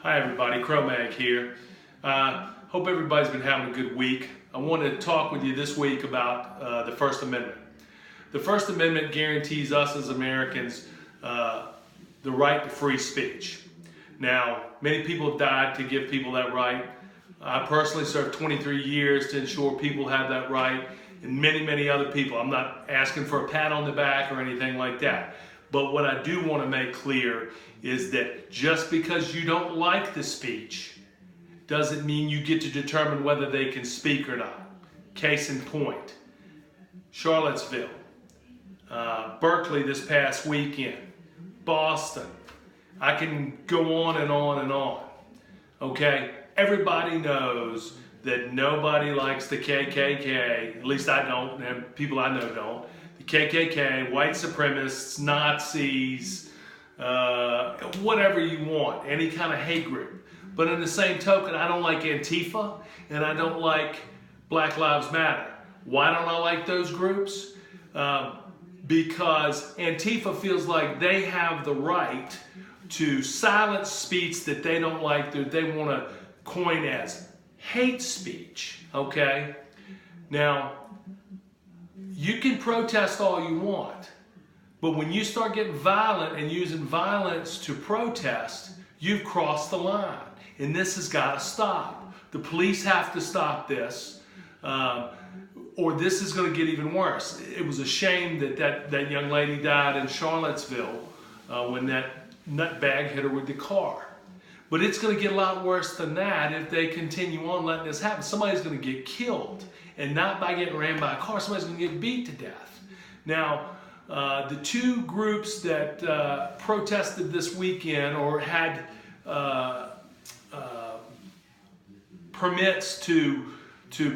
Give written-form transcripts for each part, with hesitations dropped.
Hi everybody, Cromag here. Hope everybody's been having a good week. I want to talk with you this week about the First Amendment. The First Amendment guarantees us as Americans the right to free speech. Now, many people have died to give people that right. I personally served 23 years to ensure people have that right, and many, many other people. I'm not asking for a pat on the back or anything like that. But what I do want to make clear is that just because you don't like the speech doesn't mean you get to determine whether they can speak or not. Case in point, Charlottesville, Berkeley this past weekend, Boston. I can go on and on and on. Okay, everybody knows that nobody likes the KKK, at least I don't, and people I know don't. The KKK, white supremacists, Nazis, whatever you want, any kind of hate group. But in the same token, I don't like Antifa and I don't like Black Lives Matter. Why don't I like those groups? Because Antifa feels like they have the right to silence speech that they don't like, that they want to coin as hate speech, okay? Now, you can protest all you want, but when you start getting violent and using violence to protest, you've crossed the line, and this has got to stop. The police have to stop this, or this is going to get even worse. It was a shame that young lady died in Charlottesville when that nutbag hit her with the car. But it's going to get a lot worse than that if they continue on letting this happen. Somebody's going to get killed, and not by getting ran by a car. Somebody's going to get beat to death. Now, the two groups that protested this weekend or had permits to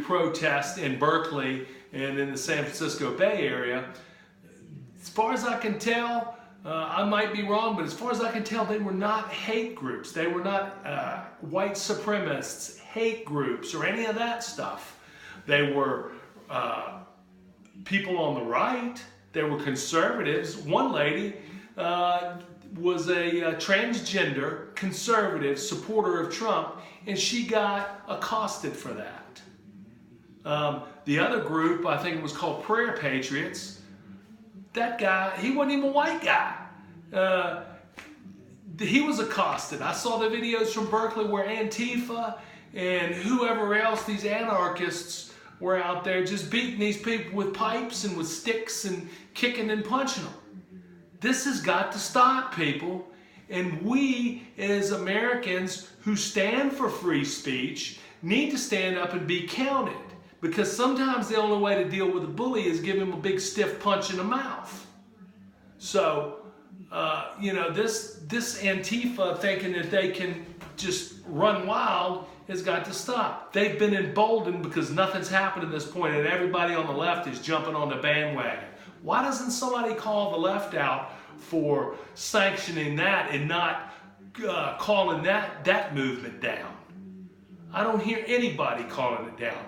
protest in Berkeley and in the San Francisco Bay Area, as far as I can tell, I might be wrong, but as far as I can tell, they were not hate groups. They were not white supremacists, hate groups, or any of that stuff. They were people on the right. They were conservatives. One lady was a transgender conservative supporter of Trump, and she got accosted for that. The other group, I think it was called Prayer Patriots. That guy, he wasn't even a white guy. He was accosted. I saw the videos from Berkeley where Antifa and whoever else, these anarchists, were out there just beating these people with pipes and with sticks and kicking and punching them. This has got to stop, people. And we, as Americans who stand for free speech, need to stand up and be counted. Because sometimes the only way to deal with a bully is give him a big stiff punch in the mouth. So, this Antifa thinking that they can just run wild has got to stop. They've been emboldened because nothing's happened at this point, and everybody on the left is jumping on the bandwagon. Why doesn't somebody call the left out for sanctioning that and not calling that movement down? I don't hear anybody calling it down.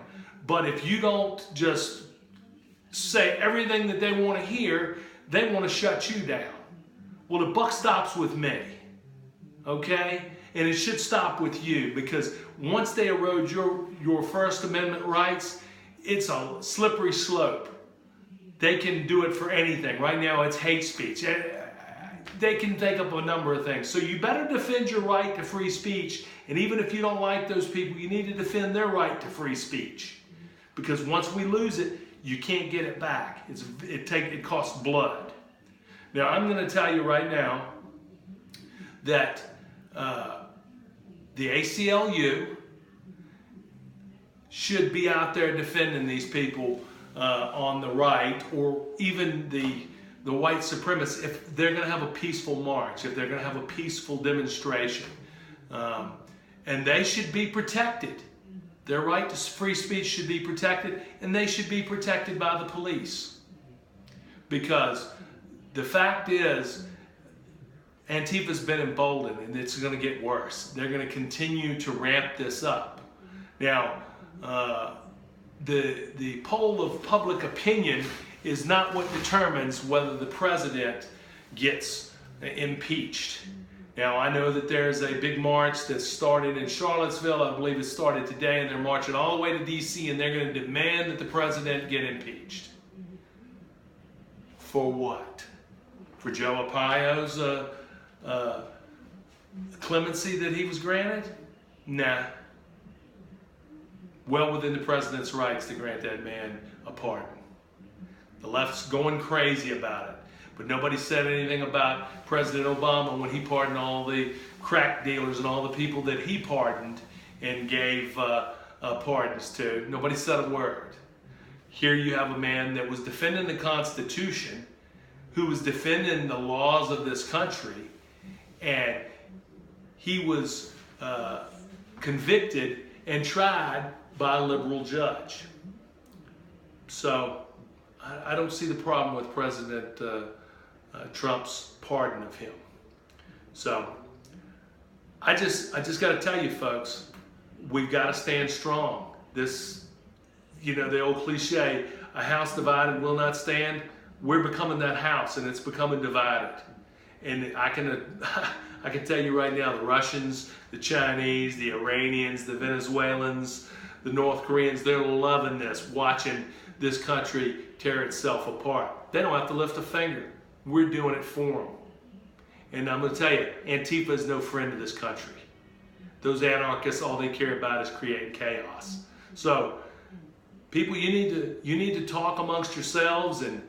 But if you don't just say everything that they want to hear, they want to shut you down. Well, the buck stops with me, okay? And it should stop with you, because once they erode your First Amendment rights, it's a slippery slope. They can do it for anything. Right now, it's hate speech. They can think up a number of things. So you better defend your right to free speech. And even if you don't like those people, you need to defend their right to free speech. Because once we lose it, you can't get it back. It costs blood. Now, I'm going to tell you right now that the ACLU should be out there defending these people on the right, or even the white supremacists, if they're going to have a peaceful march, if they're going to have a peaceful demonstration. And they should be protected. Their right to free speech should be protected, and they should be protected by the police. Because the fact is, Antifa's been emboldened, and it's going to get worse. They're going to continue to ramp this up. Now, the poll of public opinion is not what determines whether the president gets impeached. Now, I know that there's a big march that started in Charlottesville. I believe it started today, and they're marching all the way to D.C., and they're going to demand that the president get impeached. For what? For Joe Arpaio's clemency that he was granted? Nah. Well within the president's rights to grant that man a pardon. The left's going crazy about it. But nobody said anything about President Obama when he pardoned all the crack dealers and all the people that he pardoned and gave pardons to. Nobody said a word. Here you have a man that was defending the Constitution, who was defending the laws of this country, and he was convicted and tried by a liberal judge. So I don't see the problem with President Trump's pardon of him. So I just got to tell you, folks, we've got to stand strong. This, the old cliche, a house divided will not stand. We're becoming that house, and it's becoming divided. And I can tell you right now, the Russians, the Chinese, the Iranians, the Venezuelans, the North Koreans, they're loving this, watching this country tear itself apart. They don't have to lift a finger. We're doing it for them. And I'm going to tell you, Antifa is no friend of this country. Those anarchists, all they care about is creating chaos. So, people, you need to talk amongst yourselves and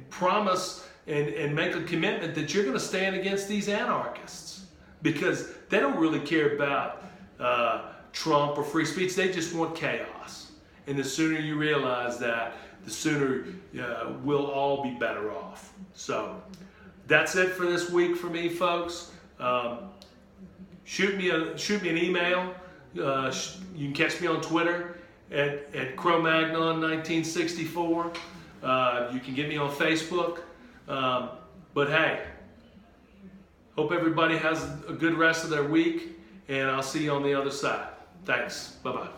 promise and make a commitment that you're going to stand against these anarchists, because they don't really care about Trump or free speech. They just want chaos. And the sooner you realize that, the sooner we'll all be better off. So that's it for this week for me, folks. Shoot me an email. You can catch me on Twitter at Cromagnon1964. You can get me on Facebook. But hey, hope everybody has a good rest of their week, and I'll see you on the other side. Thanks. Bye-bye.